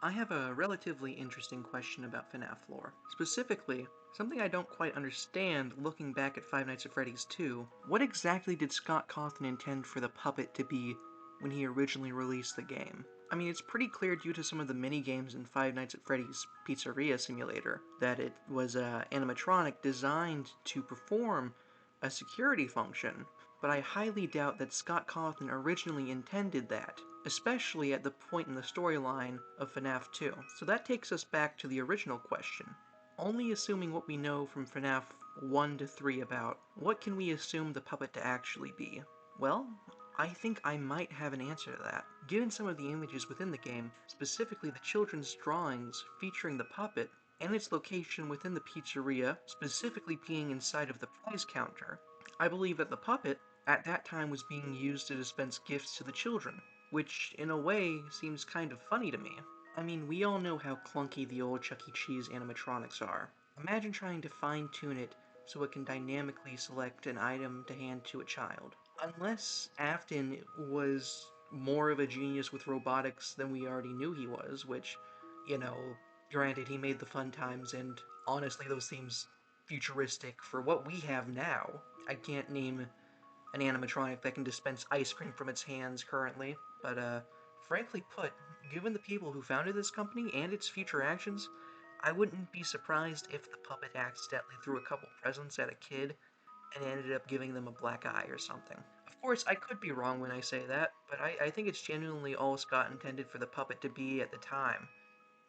I have a relatively interesting question about Fnaf lore. Specifically, something I don't quite understand looking back at Five Nights at Freddy's 2. What exactly did Scott Cawthon intend for the puppet to be when he originally released the game? I mean, it's pretty clear due to some of the mini-games in Five Nights at Freddy's Pizzeria Simulator that it was an animatronic designed to perform a security function, but I highly doubt that Scott Cawthon originally intended that, especially at the point in the storyline of FNAF 2. So that takes us back to the original question. Only assuming what we know from FNAF 1 to 3 about, what can we assume the puppet to actually be? Well, I think I might have an answer to that. Given some of the images within the game, specifically the children's drawings featuring the puppet, and its location within the pizzeria, specifically being inside of the prize counter, I believe that the puppet, at that time, was being used to dispense gifts to the children, which, in a way, seems kind of funny to me. I mean, we all know how clunky the old Chuck E. Cheese animatronics are. Imagine trying to fine-tune it so it can dynamically select an item to hand to a child. Unless Afton was more of a genius with robotics than we already knew he was, which, you know, granted, he made the fun times, and honestly, those seems futuristic for what we have now. I can't name an animatronic that can dispense ice cream from its hands currently, but frankly put, given the people who founded this company and its future actions, I wouldn't be surprised if the puppet accidentally threw a couple presents at a kid and ended up giving them a black eye or something. Of course, I could be wrong when I say that, but I think it's genuinely all Scott intended for the puppet to be at the time,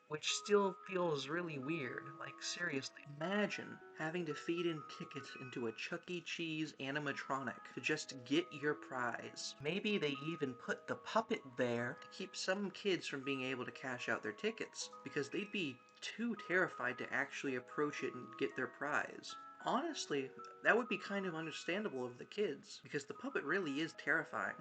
which still feels really weird. Like, seriously, imagine having to feed in tickets into a Chuck E. Cheese animatronic to just get your prize. Maybe they even put the puppet there to keep some kids from being able to cash out their tickets, because they'd be too terrified to actually approach it and get their prize. Honestly, that would be kind of understandable of the kids, because the puppet really is terrifying.